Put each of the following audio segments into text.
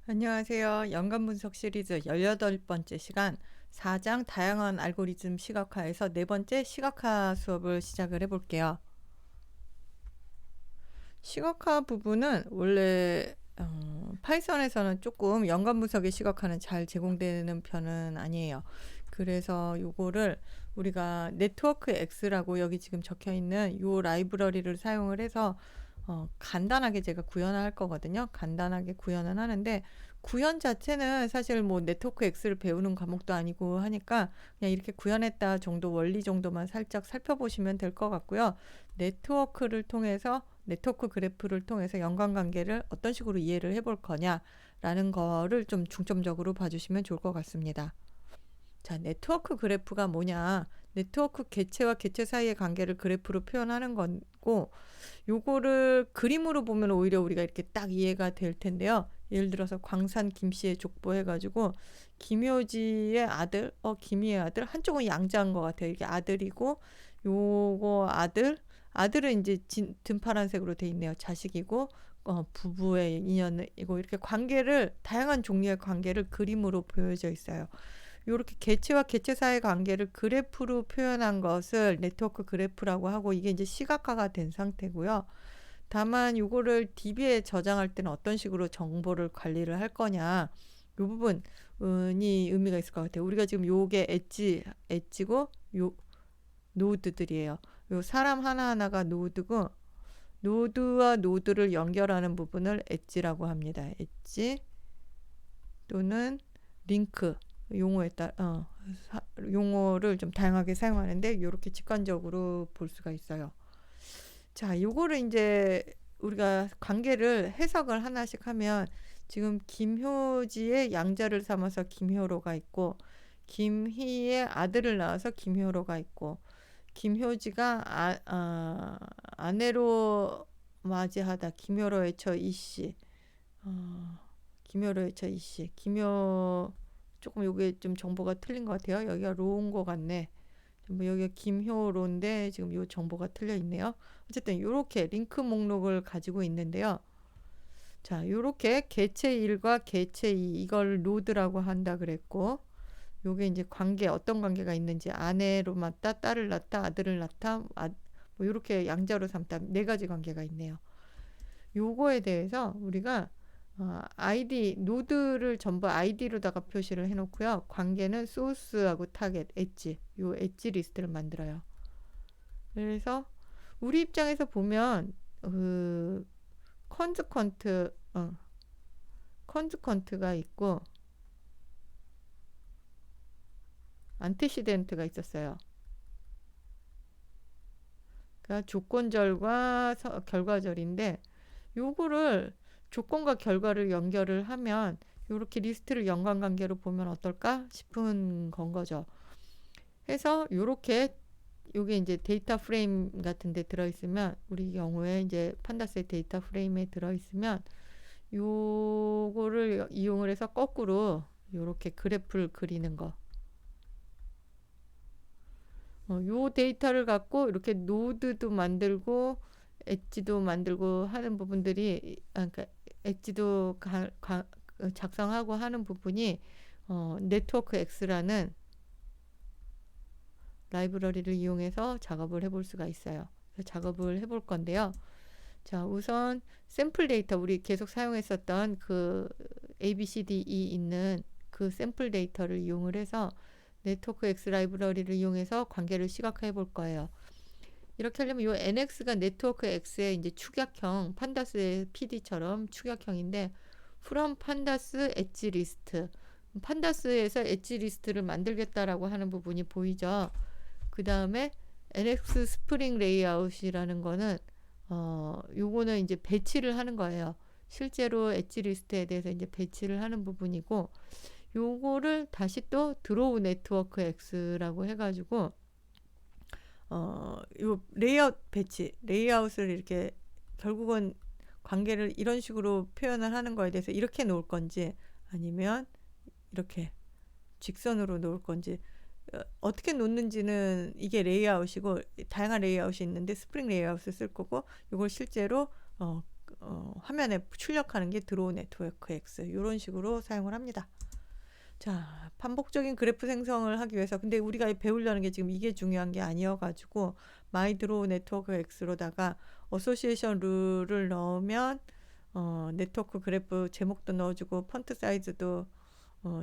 안녕하세요. 연관 분석 시리즈 18번째 시간 4장 다양한 알고리즘 시각화에서 네 번째 시각화 수업을 시작을 해볼게요. 시각화 부분은 원래 파이썬에서는 조금 연관 분석의 시각화는 잘 제공되는 편은 아니에요. 그래서 요거를 우리가 네트워크 X라고 여기 지금 적혀 있는 요 라이브러리를 사용을 해서 간단하게 제가 구현을 할 거거든요. 간단하게 구현은 하는데 구현 자체는 사실 뭐 네트워크 X를 배우는 과목도 아니고 하니까 그냥 이렇게 구현했다 정도 원리 정도만 살짝 살펴보시면 될 것 같고요. 네트워크 그래프를 통해서 연관관계를 어떤 식으로 이해를 해볼 거냐라는 거를 좀 중점적으로 봐주시면 좋을 것 같습니다. 자, 네트워크 그래프가 뭐냐? 네트워크 개체와 개체 사이의 관계를 그래프로 표현하는 거고, 요거를 그림으로 보면 오히려 우리가 이렇게 딱 이해가 될 텐데요. 예를 들어서 광산 김씨의 족보 해가지고 김효지의 아들, 김희의 아들 한쪽은 양자인 것 같아요. 이게 아들이고 요거 아들은 이제 등파란색으로 돼 있네요. 자식이고 부부의 인연이고 이렇게 관계를 다양한 종류의 관계를 그림으로 보여져 있어요. 이렇게 개체와 개체 사이의 관계를 그래프로 표현한 것을 네트워크 그래프라고 하고 이게 이제 시각화가 된 상태고요. 다만 이거를 DB에 저장할 때는 어떤 식으로 정보를 관리를 할 거냐 이 부분이 의미가 있을 것 같아요. 우리가 지금 요게 엣지고 요 노드들이에요. 요 사람 하나하나가 노드고 노드와 노드를 연결하는 부분을 엣지라고 합니다. 엣지 또는 링크 용어에 따라 용어를 좀 다양하게 사용하는데 이렇게 직관적으로 볼 수가 있어요. 자, 요거를 이제 우리가 관계를 해석을 하나씩 하면 지금 김효지의 양자를 삼아서 김효로가 있고 김희의 아들을 낳아서 김효로가 있고 김효지가 아내로 맞이하다 김효로의 처 이씨 김효로의 처 이씨 김효 조금 요게 좀 정보가 틀린 것 같아요. 여기가 로운 것 같네. 뭐 여기가 김효로인데 지금 요 정보가 틀려 있네요. 어쨌든 요렇게 링크 목록을 가지고 있는데요. 자, 요렇게 개체 1과 개체 2 이걸 노드라고 한다 그랬고 요게 이제 관계 어떤 관계가 있는지 아내로 맞다, 딸을 낳다, 아들을 낳다, 뭐 요렇게 양자로 삼다 네 가지 관계가 있네요. 요거에 대해서 우리가 아이디 노드를 전부 아이디로다가 표시를 해놓고요. 관계는 소스하고 타겟, 엣지 요 엣지 리스트를 만들어요. 그래서 우리 입장에서 보면 그 컨즈컨트 컨즈컨트가 있고 안테시덴트가 있었어요. 그러니까 조건절과 결과절인데 요거를 조건과 결과를 연결을 하면 이렇게 리스트를 연관관계로 보면 어떨까 싶은 건 거죠. 해서 요렇게 요게 이제 데이터 프레임 같은 데 들어있으면 우리 경우에 이제 판다스의 데이터 프레임에 들어있으면 요거를 이용을 해서 거꾸로 요렇게 그래프를 그리는 거. 요 데이터를 갖고 이렇게 노드도 만들고 엣지도 만들고 하는 부분들이 그러니까 엣지도 작성하고 하는 부분이 네트워크 X라는 라이브러리를 이용해서 작업을 해볼 수가 있어요. 작업을 해볼 건데요. 자, 우선 샘플 데이터 우리 계속 사용했었던 그 ABCDE 있는 그 샘플 데이터를 이용을 해서 네트워크 X 라이브러리를 이용해서 관계를 시각화해 볼 거예요. 이렇게 하려면 이 NX가 네트워크 X의 이제 축약형, 판다스의 PD처럼 축약형인데 from 판다스 엣지 리스트 판다스에서 엣지 리스트를 만들겠다라고 하는 부분이 보이죠. 그 다음에 NX 스프링 레이아웃이라는 거는 요거는 이제 배치를 하는 거예요. 실제로 엣지 리스트에 대해서 이제 배치를 하는 부분이고 요거를 다시 또 드로우 네트워크 X라고 해가지고 요 레이아웃 배치 레이아웃을 이렇게 결국은 관계를 이런 식으로 표현을 하는 거에 대해서 이렇게 놓을 건지 아니면 이렇게 직선으로 놓을 건지 어떻게 놓는지는 이게 레이아웃이고 다양한 레이아웃이 있는데 스프링 레이아웃을 쓸 거고 이걸 실제로 화면에 출력하는 게 드로우 네트워크 X 이런 식으로 사용을 합니다. 자, 반복적인 그래프 생성을 하기 위해서 근데 우리가 배우려는 게 지금 이게 중요한 게 아니어가지고 마이 드로우 네트워크 X로다가 어소시에이션 룰을 넣으면 네트워크 그래프 제목도 넣어주고 폰트 사이즈도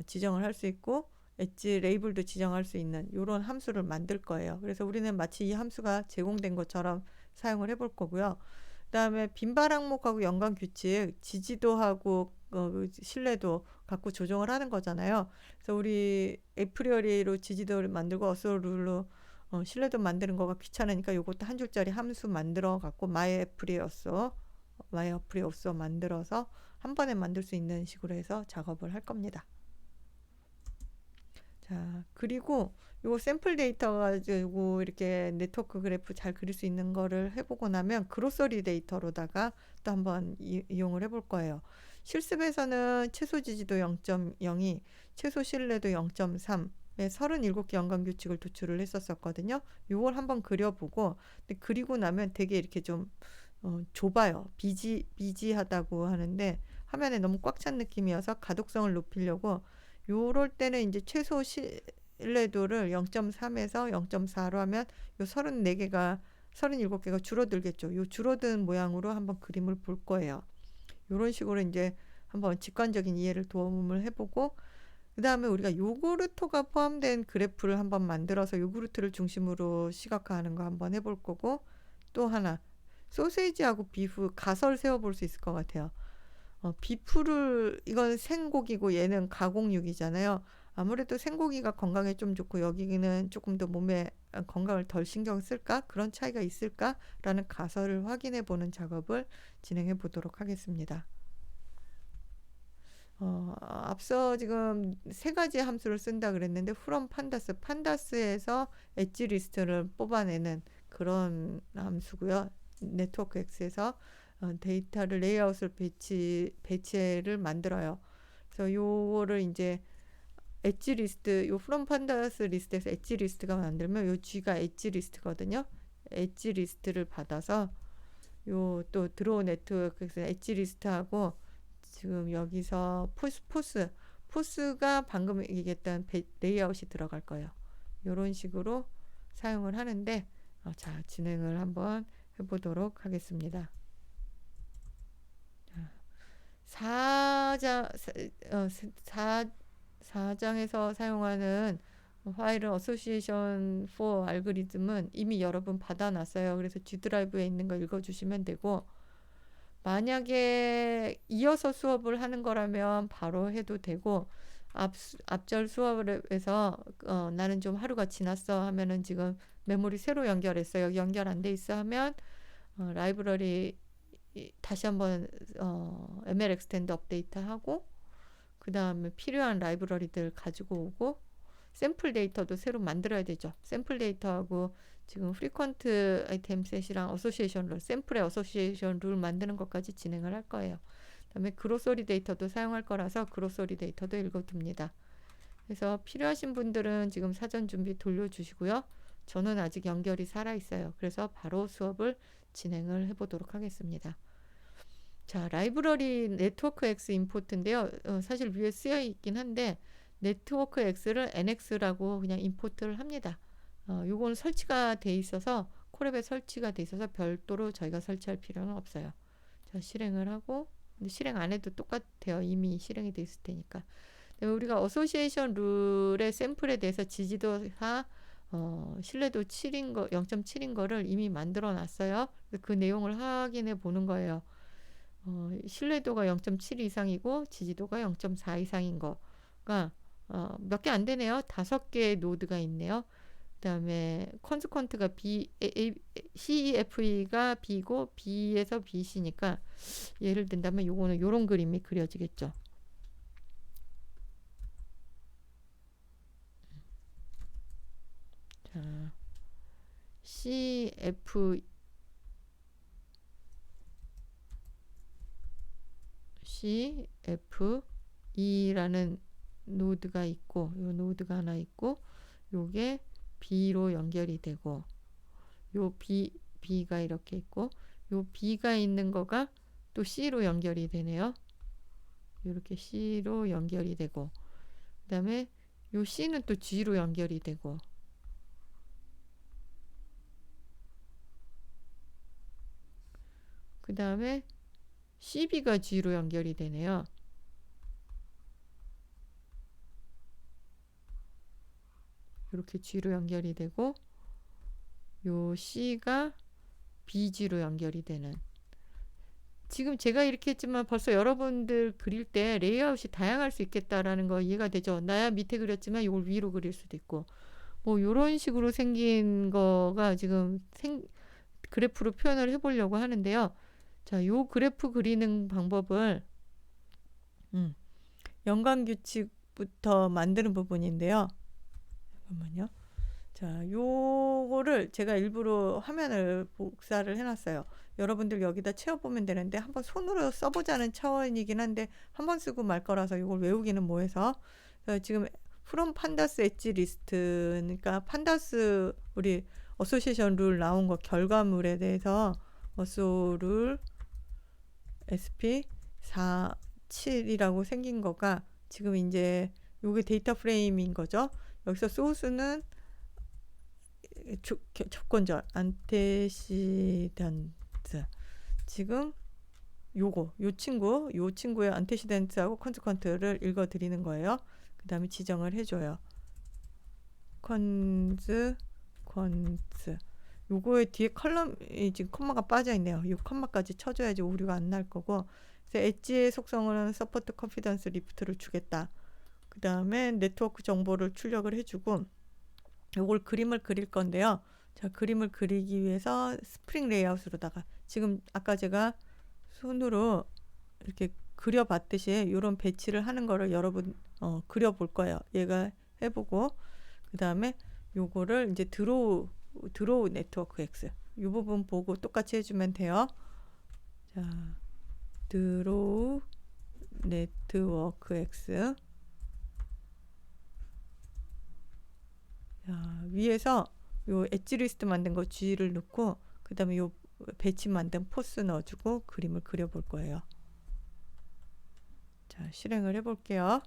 지정을 할 수 있고 엣지 레이블도 지정할 수 있는 이런 함수를 만들 거예요. 그래서 우리는 마치 이 함수가 제공된 것처럼 사용을 해볼 거고요. 그다음에 빈발 항목하고 연관 규칙, 지지도하고 신뢰도 갖고 조정을 하는 거잖아요. 그래서 우리 에프리어리로 지지도를 만들고 어소 룰로 신뢰도 만드는 거가 귀찮으니까 이것도 한 줄짜리 함수 만들어 갖고 마이어프리어서 만들어서 한 번에 만들 수 있는 식으로 해서 작업을 할 겁니다. 자, 그리고 요거 샘플 데이터 가지고 이렇게 네트워크 그래프 잘 그릴 수 있는 거를 해보고 나면 그로서리 데이터로다가 또 한번 이용을 해볼 거예요. 실습에서는 최소 지지도 0.02, 최소 신뢰도 0.3, 37개 연관 규칙을 도출을 했었거든요. 요걸 한번 그려보고, 근데 그리고 나면 되게 이렇게 좀 좁아요. 비지하다고 하는데 화면에 너무 꽉 찬 느낌이어서 가독성을 높이려고 요럴 때는 이제 최소 신뢰도를 0.3에서 0.4로 하면 요 34개가 37개가 줄어들겠죠. 요 줄어든 모양으로 한번 그림을 볼 거예요. 요런 식으로 이제 한번 직관적인 이해를 도움을 해보고 그 다음에 우리가 요구르트가 포함된 그래프를 한번 만들어서 요구르트를 중심으로 시각화하는 거 한번 해볼 거고 또 하나 소세지하고 비프 가설 세워볼 수 있을 것 같아요. 비프를 이건 생고기고 얘는 가공육이잖아요. 아무래도 생고기가 건강에 좀 좋고 여기는 조금 더 몸에 건강을 덜 신경 쓸까? 그런 차이가 있을까라는 가설을 확인해 보는 작업을 진행해 보도록 하겠습니다. 앞서 지금 세 가지 함수를 쓴다 그랬는데 프롬 판다스에서 엣지 리스트를 뽑아내는 그런 함수고요. 네트워크 X에서 데이터를 레이아웃을 배치를 만들어요. 그래서 요거를 이제 엣지 리스트, 요 프롬 판다스 리스트에서 엣지 리스트가 만들면 요 G가 엣지 리스트거든요. 엣지 리스트를 받아서 요 또 드로우 네트워크에서 엣지 리스트하고 지금 여기서 포스가 방금 얘기했던 레이아웃이 들어갈 거예요. 요런 식으로 사용을 하는데 자, 진행을 한번 해보도록 하겠습니다. 4장에서 사용하는 파일 어소시에이션 4 알고리즘은 이미 여러분 받아놨어요. 그래서 G 드라이브에 있는 거 읽어주시면 되고 만약에 이어서 수업을 하는 거라면 바로 해도 되고 앞절 수업에서 나는 좀 하루가 지났어 하면은 지금 메모리 새로 연결했어요. 여기 연결 안 돼 있어 하면 라이브러리 다시 한번 ML 엑스텐드 업데이트 하고 그 다음에 필요한 라이브러리들 가지고 오고 샘플 데이터도 새로 만들어야 되죠. 샘플 데이터하고 지금 프리퀀트 아이템 셋이랑 어소시에이션 룰, 샘플의 어소시에이션 룰 만드는 것까지 진행을 할 거예요. 그다음에 그로서리 데이터도 사용할 거라서 그로서리 데이터도 읽어둡니다. 그래서 필요하신 분들은 지금 사전 준비 돌려주시고요. 저는 아직 연결이 살아있어요. 그래서 바로 수업을 진행을 해보도록 하겠습니다. 자, 라이브러리 네트워크 X 임포트인데요. 사실 위에 쓰여 있긴 한데 네트워크 X를 NX라고 그냥 임포트를 합니다. 요건 설치가 돼 있어서 콜앱에 설치가 돼 있어서 별도로 저희가 설치할 필요는 없어요. 자, 실행을 하고 근데 실행 안 해도 똑같아요. 이미 실행이 돼 있을 테니까. 우리가 어소시에이션 룰의 샘플에 대해서 지지도하 신뢰도 7인 거 0.7인 거를 이미 만들어 놨어요. 그 내용을 확인해 보는 거예요. 신뢰도가 0.7 이상이고 지지도가 0.4 이상인 거가 몇 개 안 되네요. 5개의 노드가 있네요. 그 다음에 컨스퀀트가 CEFE가 B고 B에서 BC니까 예를 든다면 요거는 요런 그림이 그려지겠죠. 자, CFE라는 노드가 있고 요 노드가 하나 있고 요게 B로 연결이 되고 요 B가 이렇게 있고 요 B가 있는 거가 또 C로 연결이 되네요. 이렇게 C로 연결이 되고, 그 다음에 요 C는 또 G로 연결이 되고, 그 다음에 CB가 G로 연결이 되네요. 이렇게 G로 연결이 되고, 요 C가 BG로 연결이 되는. 지금 제가 이렇게 했지만 벌써 여러분들 그릴 때 레이아웃이 다양할 수 있겠다라는 거 이해가 되죠? 나야 밑에 그렸지만 이걸 위로 그릴 수도 있고, 뭐 이런 식으로 생긴 거가 지금 그래프로 표현을 해보려고 하는데요. 자, 요 그래프 그리는 방법을 연관규칙부터 만드는 부분인데요. 잠깐만요. 자, 요거를 제가 일부러 화면을 복사를 해놨어요. 여러분들 여기다 채워보면 되는데 한번 손으로 써보자는 차원이긴 한데 한번 쓰고 말 거라서 이걸 외우기는 뭐해서 지금 from pandas 엣지 리스트, 그러니까 판다스 우리 어소시에이션 룰 나온 거 결과물에 대해서 어소 룰 SP47이라고 생긴 거가 지금 이제 요게 데이터 프레임인 거죠. 여기서 소스는 조건절 안테시던트. 지금 요 친구의 안테시던트하고 컨스컨트를 읽어 드리는 거예요. 그 다음에 지정을 해줘요. 컨스 요거의 뒤에 컬럼이 지금 컴마가 빠져 있네요. 이 컴마까지 쳐줘야지 오류가 안 날 거고. 그래서 엣지의 속성은 서포트 컨피던스 리프트를 주겠다. 그 다음에 네트워크 정보를 출력을 해주고, 요걸 그림을 그릴 건데요. 자, 그림을 그리기 위해서 스프링 레이아웃으로다가 지금 아까 제가 손으로 이렇게 그려봤듯이 이런 배치를 하는 거를 여러분 그려볼 거예요. 얘가 해보고, 그 다음에 요거를 이제 드로우 네트워크 X 이 부분 보고 똑같이 해주면 돼요. 자, 드로우 네트워크 X. 자, 위에서 요 엣지 리스트 만든 거 G를 넣고, 그 다음에 요 배치 만든 포스 넣어주고 그림을 그려볼 거예요. 자, 실행을 해볼게요.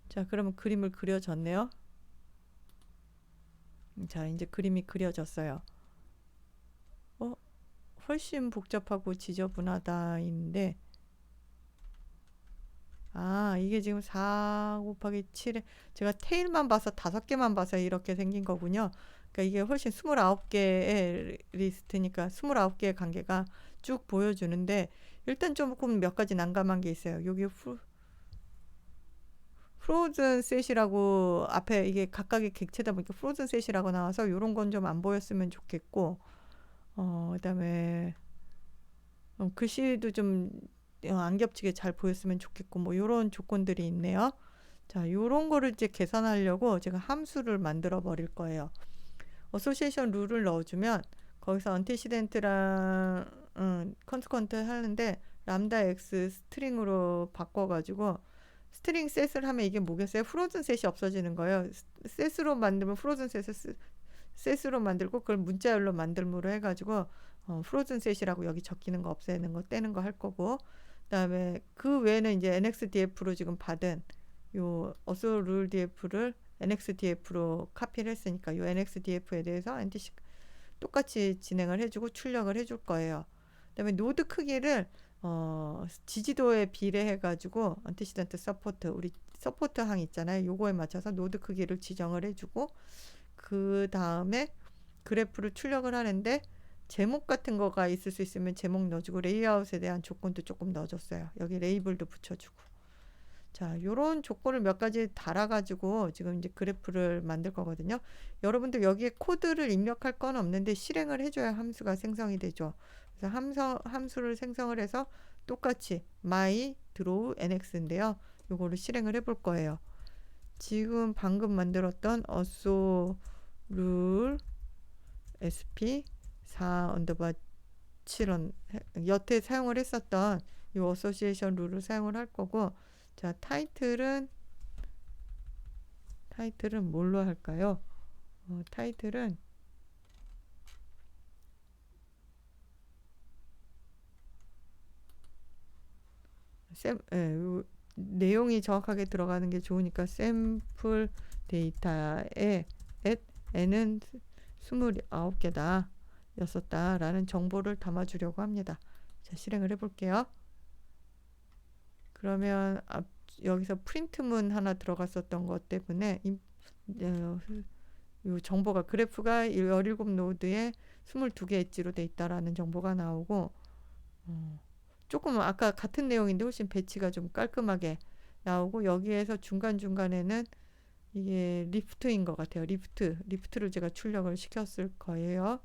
자, 그러면 그림을 그려졌네요. 자, 이제 그림이 그려졌어요. 훨씬 복잡하고 지저분하다인데, 이게 지금 4 곱하기 7에 제가 테일만 봐서 5개만 봐서 이렇게 생긴 거군요. 그러니까 이게 훨씬 29개의 리스트니까 29개의 관계가 쭉 보여주는데, 일단 조금 몇 가지 난감한 게 있어요. 여기 프로즌 셋이라고 앞에 이게 각각의 객체다 보니까 프로즌 셋이라고 나와서 이런 건 좀 안 보였으면 좋겠고, 그다음에 글씨도 좀 안 겹치게 잘 보였으면 좋겠고, 뭐 이런 조건들이 있네요. 자, 이런 거를 이제 계산하려고 제가 함수를 만들어 버릴 거예요. 어소시에이션 룰을 넣어주면 거기서 언티시덴트랑 컨스컨트 하는데 람다 x 스트링으로 바꿔가지고 스트링 셋을 하면 이게 뭐겠어요? 프로즌 셋이 없어지는 거예요. 셋으로 만들면 프로즌 셋을 셋으로 만들고 그걸 문자열로 만들므로 해가지고 프로즌 셋이라고 여기 적히는 거 없애는 거 떼는 거 할 거고, 그다음에 그 외에는 이제 NXDF로 지금 받은 요 어소 룰 DF를 NXDF로 카피를 했으니까 요 NXDF에 대해서 NTC 똑같이 진행을 해주고 출력을 해줄 거예요. 그다음에 노드 크기를 지지도에 비례해 가지고 언티시던트 서포트 우리 서포트 항 있잖아요. 요거에 맞춰서 노드 크기를 지정을 해주고, 그 다음에 그래프를 출력을 하는데 제목 같은 거가 있을 수 있으면 제목 넣어주고, 레이아웃에 대한 조건도 조금 넣어줬어요. 여기 레이블도 붙여주고. 자, 요런 조건을 몇 가지 달아가지고 지금 이제 그래프를 만들 거거든요. 여러분들 여기에 코드를 입력할 건 없는데 실행을 해줘야 함수가 생성이 되죠. 그래서 함수를 생성을 해서 똑같이 my draw nx인데요. 요거를 실행을 해볼 거예요. 지금 방금 만들었던 어소 룰 sp 4 언더바 7원 여태 사용을 했었던 이 어소시에이션 룰을 사용을 할 거고, 자, 타이틀은 뭘로 할까요? 타이틀은 내용이 정확하게 들어가는 게 좋으니까 샘플 데이터에 n은 29개다 였었다라는 정보를 담아주려고 합니다. 자, 실행을 해볼게요. 그러면 여기서 프린트문 하나 들어갔었던 것 때문에 이 정보가 그래프가 17 노드에 22개 엣지로 돼 있다라는 정보가 나오고 조금 아까 같은 내용인데 훨씬 배치가 좀 깔끔하게 나오고 여기에서 중간중간에는 이게 리프트인 것 같아요. 리프트를 제가 출력을 시켰을 거예요.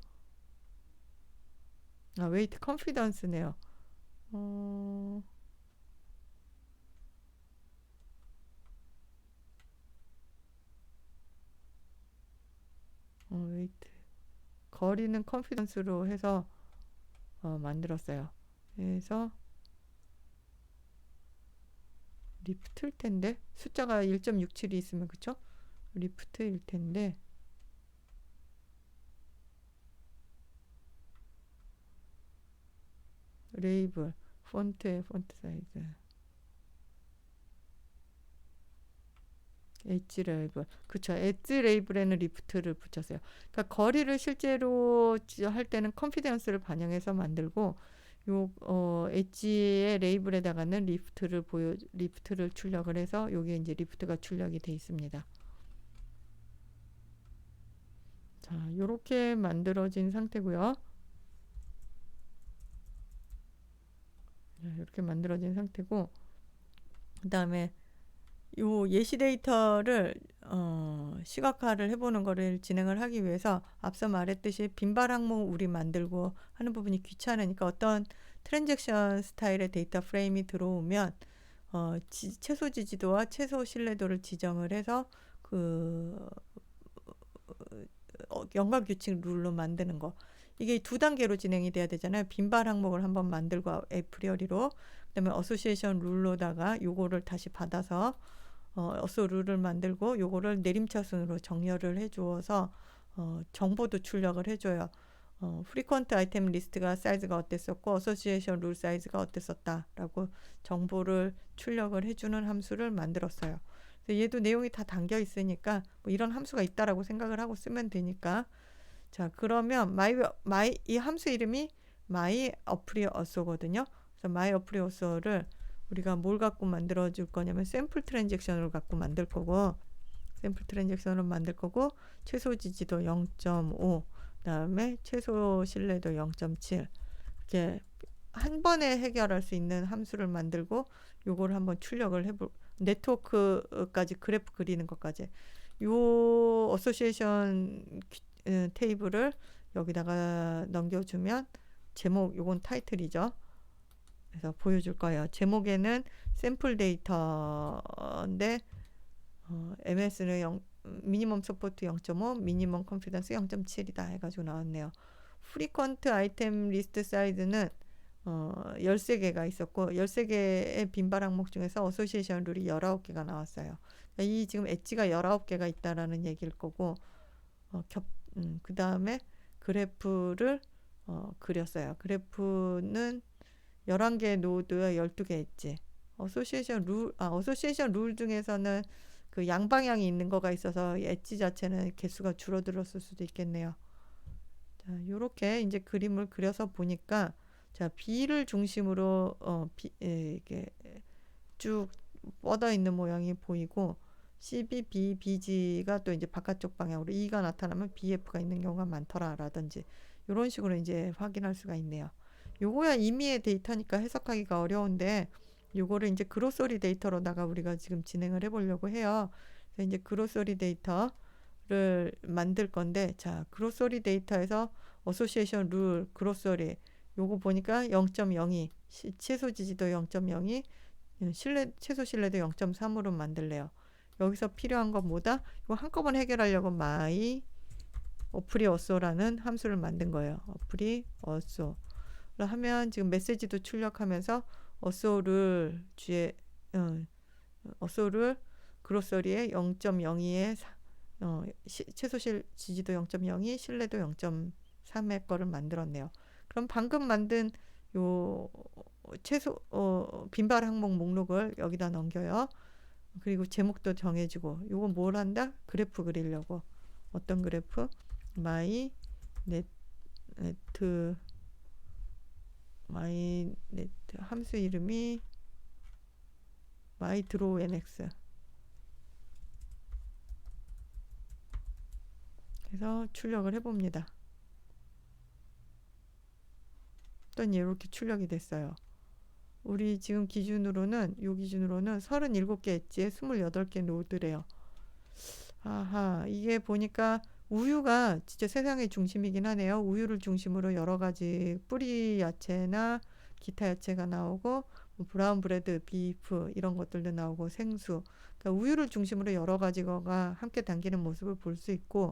웨이트 컨피던스네요. 웨이트 거리는 컨피던스로 해서 만들었어요. 그래서 리프트일 텐데 숫자가 1.67이 있으면 그쵸? 리프트일 텐데 레이블 폰트 사이즈 엣지 레이블 그쵸. 엣지 레이블에는 리프트를 붙였어요. 그러니까 거리를 실제로 할 때는 컨피던스를 반영해서 만들고 요 엣지의 레이블에다가는 리프트를 출력을 해서 요게 이제 리프트가 출력이 돼 있습니다. 자, 요렇게 만들어진 상태고요. 이렇게 만들어진 상태고 그 다음에 요 예시 데이터를 시각화를 해보는 거를 진행을 하기 위해서 앞서 말했듯이 빈발 항목 우리 만들고 하는 부분이 귀찮으니까 어떤 트랜잭션 스타일의 데이터 프레임이 들어오면 최소 지지도와 최소 신뢰도를 지정을 해서 그 연관 규칙 룰로 만드는 거. 이게 두 단계로 진행이 돼야 되잖아요. 빈발 항목을 한번 만들고 에프리어리로 그다음에 어소시에이션 룰로다가 요거를 다시 받아서 어소 룰을 만들고 요거를 내림차순으로 정렬을 해주어서 정보도 출력을 해줘요. 프리퀀트 아이템 리스트가 사이즈가 어땠었고 어소시에이션 룰 사이즈가 어땠었다라고 정보를 출력을 해주는 함수를 만들었어요. 얘도 내용이 다 담겨 있으니까 뭐 이런 함수가 있다라고 생각을 하고 쓰면 되니까 자 그러면 이 함수 이름이 my apply also거든요. 그래서 my apply also를 우리가 뭘 갖고 만들어 줄 거냐면 샘플 트랜잭션을 갖고 만들 거고 최소 지지도 0.5 그다음에 최소 신뢰도 0.7 이렇게 한 번에 해결할 수 있는 함수를 만들고 요걸 한번 출력을 해볼 네트워크까지 그래프 그리는 것까지 요 어소시에이션 테이블을 여기다가 넘겨주면 제목 요건 타이틀이죠. 그래서 보여줄 거예요. 제목에는 샘플 데이터인데 MS는 미니멈 서포트 0.5 미니멈 컨피던스 0.7이다 해가지고 나왔네요. 프리퀀트 아이템 리스트 사이즈는 13개가 있었고 13개의 빈발 항목 중에서 어소시에이션 룰이 19개가 나왔어요. 그러니까 이 지금 엣지가 19개가 있다라는 얘기일 거고 그 다음에 그래프를 그렸어요. 그래프는 11개 노드와 12개 엣지. 어소시에이션 룰 중에서는 그 양방향이 있는 거가 있어서 엣지 자체는 개수가 줄어들었을 수도 있겠네요. 자, 요렇게 이제 그림을 그려서 보니까 자, B를 중심으로 이렇게 쭉 뻗어 있는 모양이 보이고 CB, B, BG가 또 이제 바깥쪽 방향으로 E가 나타나면 BF가 있는 경우가 많더라라든지 이런 식으로 이제 확인할 수가 있네요. 요거야 임의의 데이터니까 해석하기가 어려운데 요거를 이제 그로소리 데이터로다가 우리가 지금 진행을 해보려고 해요. 그래서 이제 그로소리 데이터를 만들 건데 자, 그로소리 데이터에서 어소시에이션 룰 그로소리 요거 보니까 0.02 최소 지지도 0.02 최소 신뢰도 0.3으로 만들래요. 여기서 필요한 건 뭐다? 이거 한꺼번에 해결하려고 my 어플이 어쏘라는 함수를 만든 거예요. 어플이 어쏘를 하면 지금 메시지도 출력하면서 어쏘를 어쏘를 그로서리에 0.02에 최소 지지도 0.02 신뢰도 0.3의 거를 만들었네요. 그럼 방금 만든 요 최소 빈발 항목 목록을 여기다 넘겨요. 그리고 제목도 정해주고 요거 뭘 한다? 그래프 그리려고. 어떤 그래프? 마이 네트 마이 네트 함수 이름이 마이 드로우 nx. 그래서 출력을 해봅니다. 또 이렇게 출력이 됐어요. 우리 지금 기준으로는 요 기준으로는 37개 엣지에 28개 노드래요. 아하, 이게 보니까 우유가 진짜 세상의 중심이긴 하네요. 우유를 중심으로 여러 가지 뿌리 야채나 기타 야채가 나오고 뭐 브라운 브레드, 비프 이런 것들도 나오고 생수. 그러니까 우유를 중심으로 여러 가지가 함께 당기는 모습을 볼 수 있고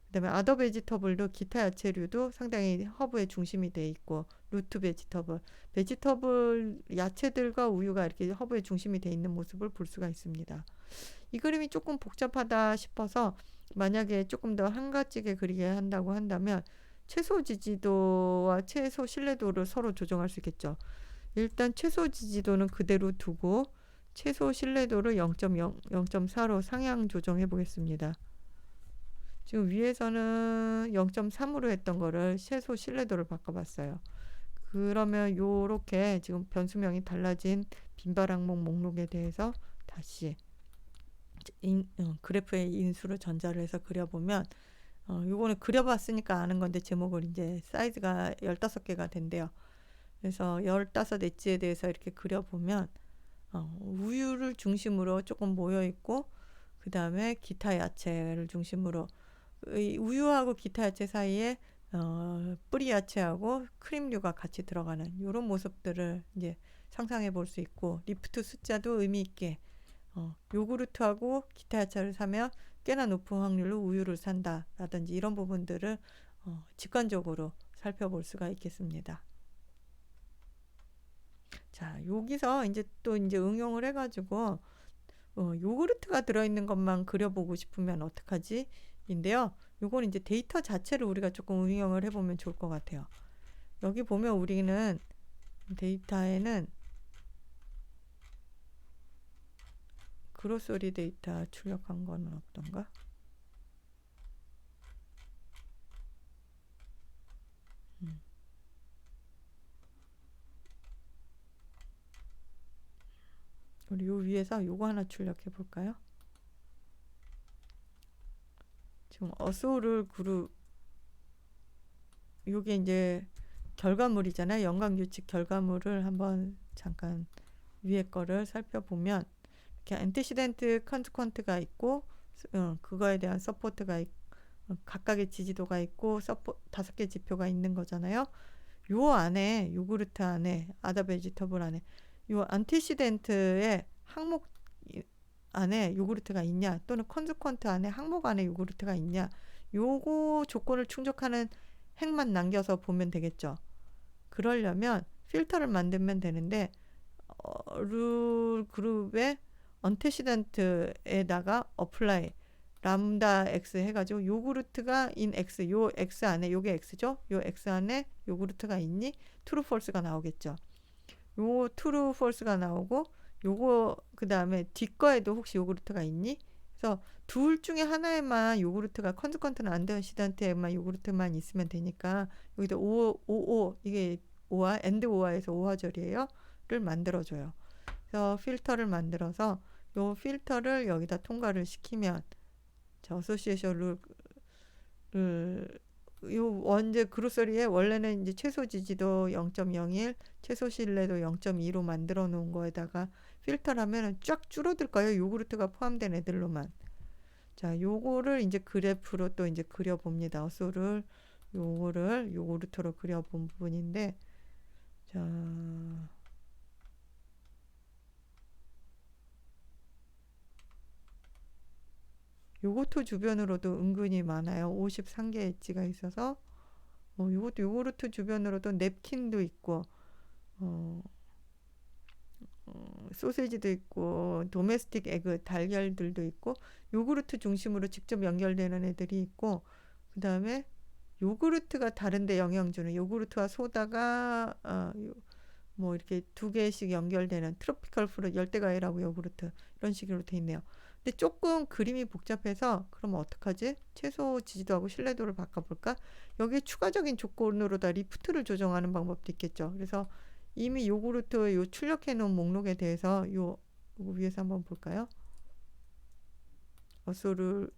그다음에 아더 베지터블도 기타 야채류도 상당히 허브의 중심이 돼 있고 루트 베지터블, 베지터블 야채들과 우유가 이렇게 허브의 중심이 돼 있는 모습을 볼 수가 있습니다. 이 그림이 조금 복잡하다 싶어서 만약에 조금 더 한가지게 그리게 한다고 한다면 최소 지지도와 최소 신뢰도를 서로 조정할 수 있겠죠. 일단 최소 지지도는 그대로 두고 최소 신뢰도를 0.0, 0.4로 상향 조정해 보겠습니다. 지금 위에서는 0.3으로 했던 거를 최소 신뢰도를 바꿔봤어요. 그러면 요렇게 지금 변수명이 달라진 빈발 항목 목록에 대해서 다시 그래프의 인수로 전자를 해서 그려보면 요거는 그려봤으니까 아는 건데 제목을 이제 사이즈가 15개가 된대요. 그래서 15 엣지에 대해서 이렇게 그려보면 우유를 중심으로 조금 모여있고 그 다음에 기타 야채를 중심으로 우유하고 기타 야채 사이에 뿌리 야채하고 크림류가 같이 들어가는 이런 모습들을 이제 상상해 볼 수 있고 리프트 숫자도 의미 있게 요구르트하고 기타 야채를 사면 꽤나 높은 확률로 우유를 산다라든지 이런 부분들을 직관적으로 살펴볼 수가 있겠습니다. 자, 여기서 이제 또 이제 응용을 해가지고 요구르트가 들어있는 것만 그려보고 싶으면 어떡하지? 인데요. 요건 이제 데이터 자체를 우리가 조금 응용을 해보면 좋을 것 같아요. 여기 보면 우리는 데이터에는 그로소리 데이터 출력한 거는 없던가? 우리 요 위에서 요거 하나 출력해 볼까요? 지금 어소를 그룹 요게 이제 결과물이잖아요. 연관규칙 결과물을 한번 잠깐 위에 거를 살펴보면 이렇게 엔티시덴트 컨스퀀트가 있고 그거에 대한 서포트가 각각의 지지도가 있고 5개 지표가 있는 거잖아요. 요 안에 요구르트 안에 아더 베지터블 안에 요 안티시덴트의 항목 안에 요구르트가 있냐 또는 컨스퀀트 안에 항목 안에 요구르트가 있냐 요거 조건을 충족하는 행만 남겨서 보면 되겠죠. 그러려면 필터를 만들면 되는데 룰 그룹의 언테시던트에다가 어플라이 람다 x 해가지고 요구르트가 인 x 요 x 안에 요게 x죠. 요 x 안에 요구르트가 있니? 트루 폴스가 나오겠죠. 요 트루 폴스가 나오고 요거 그 다음에 뒷거에도 혹시 요구르트가 있니? 그래서 둘 중에 하나에만 요구르트가 컨스컨트는 안데시던트에만 요구르트만 있으면 되니까 여기다 5 이게 5화 엔드 5화에서 5화절이에요.를 만들어줘요. 그래서 필터를 만들어서 요 필터를 여기다 통과를 시키면 자 어소시에이션 룰을 요 원제 그로서리에 원래는 이제 최소 지지도 0.01, 최소 신뢰도 0.2로 만들어 놓은 거에다가 필터를 하면은 쫙 줄어들 거예요. 요구르트가 포함된 애들로만. 자, 요거를 이제 그래프로 또 이제 그려 봅니다. 어소를 요거를 요구르트로 그려 본 부분인데 자 요거트 주변으로도 은근히 많아요. 53개 엣지가 있어서 요것도 요구르트 주변으로도 냅킨도 있고 어, 소세지도 있고 도메스틱 에그 달걀들도 있고 요구르트 중심으로 직접 연결되는 애들이 있고 그 다음에 요구르트가 다른데 영향 주는 요구르트와 소다가 뭐 이렇게 두 개씩 연결되는 트로피컬 프루트 열대과일하고 요구르트 이런 식으로 돼 있네요. 근데 조금 그림이 복잡해서 그럼 어떡하지? 최소 지지도하고 신뢰도를 바꿔볼까? 여기에 추가적인 조건으로다 리프트를 조정하는 방법도 있겠죠. 그래서 이미 요구르트 요 출력해 놓은 목록에 대해서 요거 위에서 한번 볼까요? 어소를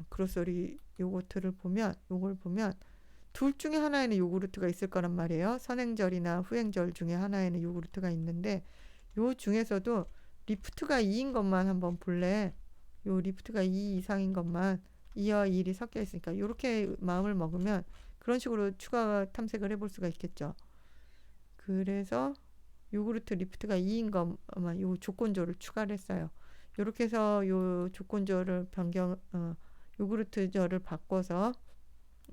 그로서리 요거트를 보면 요걸 보면 둘 중에 하나에는 요구르트가 있을 거란 말이에요. 선행절이나 후행절 중에 하나에는 요구르트가 있는데 요 중에서도 리프트가 2인 것만 한번 볼래? 요 리프트가 2 이상인 것만 2와 1이 섞여 있으니까 요렇게 마음을 먹으면 그런 식으로 추가 탐색을 해볼 수가 있겠죠. 그래서 요구르트 리프트가 2인 것만 요 조건조를 추가를 했어요. 요렇게 해서 요 조건조를 요구르트절을 바꿔서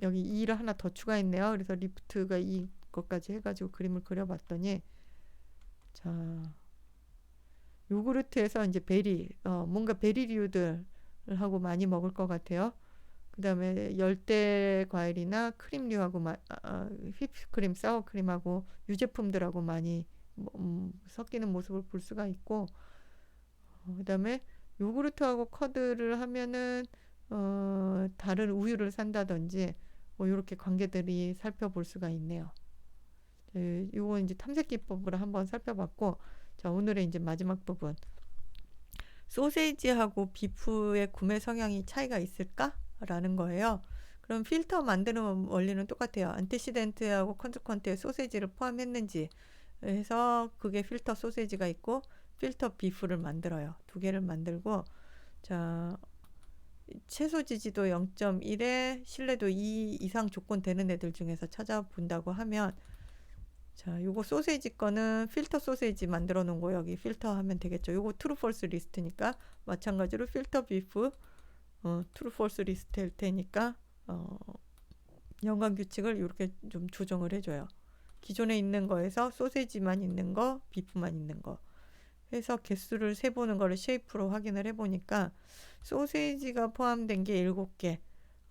여기 2를 하나 더 추가했네요. 그래서 리프트가 2 것까지 해가지고 그림을 그려봤더니 자 요구르트에서 이제 뭔가 베리류들하고 많이 먹을 것 같아요. 그 다음에 열대 과일이나 크림류하고 휘프크림, 사워크림하고 유제품들하고 많이 섞이는 모습을 볼 수가 있고 그 다음에 요구르트하고 커드를 하면은 다른 우유를 산다든지 뭐 이렇게 관계들이 살펴볼 수가 있네요. 요거 이제 탐색 기법으로 한번 살펴봤고 자 오늘의 이제 마지막 부분 소세지하고 비프의 구매 성향이 차이가 있을까? 라는 거예요. 그럼 필터 만드는 원리는 똑같아요. 안테시덴트하고 컨스퀀트에 소세지를 포함했는지 해서 그게 필터 소세지가 있고 필터 비프를 만들어요. 두 개를 만들고 자 최소 지지도 0.1에 신뢰도 2 이상 조건 되는 애들 중에서 찾아본다고 하면 자, 요거 소세지 거는 필터 소세지 만들어 놓은 거 여기 필터 하면 되겠죠. 요거 트루 폴스 리스트니까 마찬가지로 필터 비프 트루 폴스 리스트일 테니까 연관 규칙을 이렇게 좀 조정을 해줘요. 기존에 있는 거에서 소세지만 있는 거, 비프만 있는 거 해서 개수를 세보는 거를 쉐이프로 확인을 해보니까 소세지가 포함된 게 7개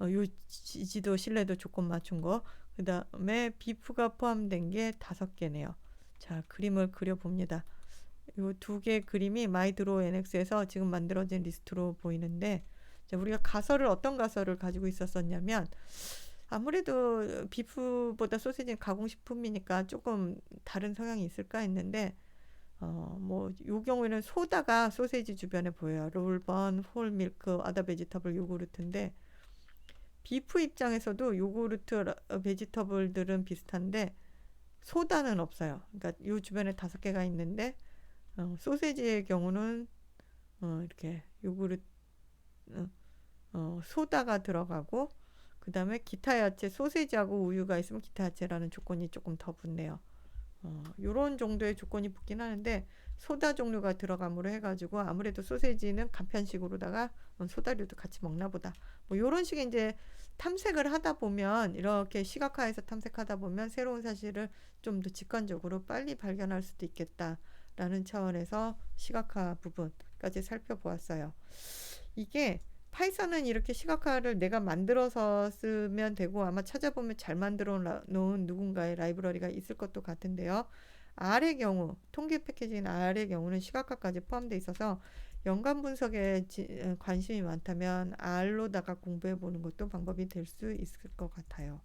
요 지지도 신뢰도 조건 맞춘 거 그 다음에 비프가 포함된 게 5개네요. 자 그림을 그려봅니다. 요 두 개 그림이 마이드로 NX에서 지금 만들어진 리스트로 보이는데 자, 우리가 어떤 가설을 가지고 있었었냐면 아무래도 비프보다 소세지는 가공식품이니까 조금 다른 성향이 있을까 했는데 뭐, 요 경우에는 소다가 소세지 주변에 보여요. 롤번, 홀밀크, 아더 베지터블 요구르트인데, 비프 입장에서도 요구르트, 베지터블들은 비슷한데, 소다는 없어요. 그러니까 요 주변에 5개가 있는데, 소세지의 경우는, 이렇게 요구르트, 소다가 들어가고, 그 다음에 기타 야채, 소세지하고 우유가 있으면 기타 야채라는 조건이 조금 더 붙네요. 요런 정도의 조건이 붙긴 하는데 소다 종류가 들어감으로 해가지고 아무래도 소세지는 간편식으로다가 소다류도 같이 먹나 보다. 뭐 요런 식의 이제 탐색을 하다 보면 이렇게 시각화해서 탐색하다 보면 새로운 사실을 좀 더 직관적으로 빨리 발견할 수도 있겠다라는 차원에서 시각화 부분까지 살펴보았어요. 이게 파이썬은 이렇게 시각화를 내가 만들어서 쓰면 되고 아마 찾아보면 잘 만들어 놓은 누군가의 라이브러리가 있을 것도 같은데요. R의 경우, 통계 패키지인 R의 경우는 시각화까지 포함되어 있어서 연관 분석에 관심이 많다면 R로다가 공부해 보는 것도 방법이 될 수 있을 것 같아요.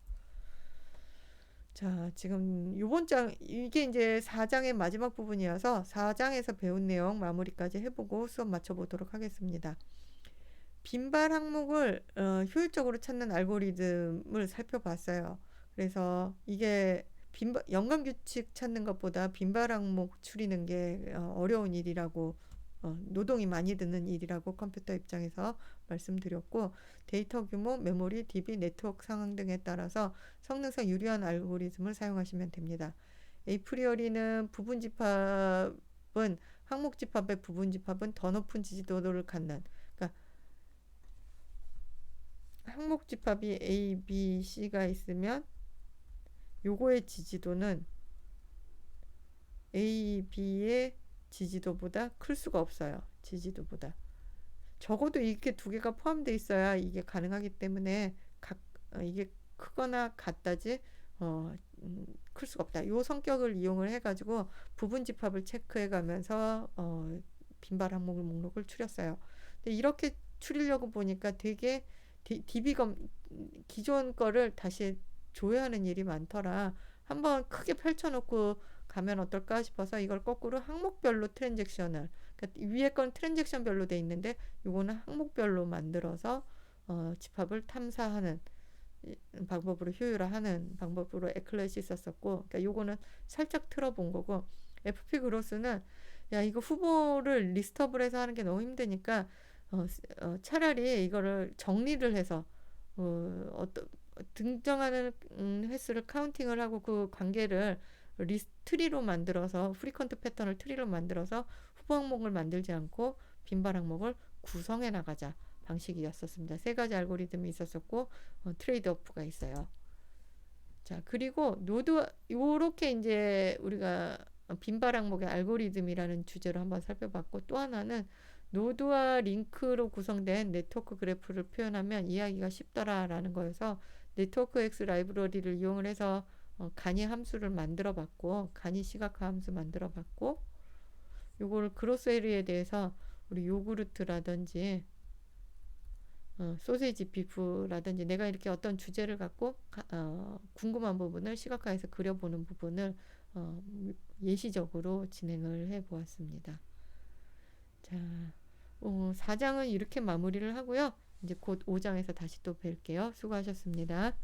자, 지금 요번 장, 이게 이제 4장의 마지막 부분이어서 4장에서 배운 내용 마무리까지 해보고 수업 마쳐보도록 하겠습니다. 빈발 항목을 효율적으로 찾는 알고리즘을 살펴봤어요. 그래서 이게 연관 규칙 찾는 것보다 빈발 항목 추리는 게 어려운 일이라고 노동이 많이 드는 일이라고 컴퓨터 입장에서 말씀드렸고 데이터 규모, 메모리, DB, 네트워크 상황 등에 따라서 성능상 유리한 알고리즘을 사용하시면 됩니다. 에이프리어리는 항목 집합의 부분 집합은 더 높은 지지도를 갖는 그러니까 항목 집합이 A, B, C가 있으면 요거의 지지도는 A, B의 지지도보다 클 수가 없어요. 지지도보다. 적어도 이게 두 개가 포함되어 있어야 이게 가능하기 때문에 이게 크거나 같다지 어, 클 수가 없다. 요 성격을 이용을 해가지고 부분 집합을 체크해 가면서 빈발 항목 목록을 추렸어요. 근데 이렇게 추리려고 보니까 되게 DB 기존 거를 다시 조회하는 일이 많더라. 한번 크게 펼쳐놓고 가면 어떨까 싶어서 이걸 거꾸로 항목별로 트랜잭션을, 그러니까 위에 건 트랜잭션별로 돼 있는데 요거는 항목별로 만들어서 집합을 탐사하는 방법으로 효율화하는 방법으로 에클렛이 있었었고, 그러니까 요거는 살짝 틀어본 거고, FP 그로스는 야 이거 후보를 리스트업을 해서 하는 게 너무 힘드니까 차라리 이거를 정리를 해서 어떤 등장하는 횟수를 카운팅을 하고 그 관계를 트리로 만들어서 프리퀀트 패턴을 트리로 만들어서 후보 항목을 만들지 않고 빈발 항목을 구성해 나가자 방식이었었습니다. 세 가지 알고리즘이 있었었고 트레이드 오프가 있어요. 자, 그리고 노드 요렇게 이제 우리가 빈발 항목의 알고리즘이라는 주제로 한번 살펴봤고, 또 하나는 노드와 링크로 구성된 네트워크 그래프를 표현하면 이해하기가 쉽더라라는 거여서 네트워크 X 라이브러리를 이용을 해서 간이 함수를 만들어 봤고, 간이 시각화 함수 만들어 봤고, 요거를 그로스 에리에 대해서 우리 요구르트라든지 소세지 비프라든지 내가 이렇게 어떤 주제를 갖고 궁금한 부분을 시각화해서 그려보는 부분을 예시적으로 진행을 해 보았습니다. 자, 4장은 이렇게 마무리를 하고요. 이제 곧 5장에서 다시 또 뵐게요. 수고하셨습니다.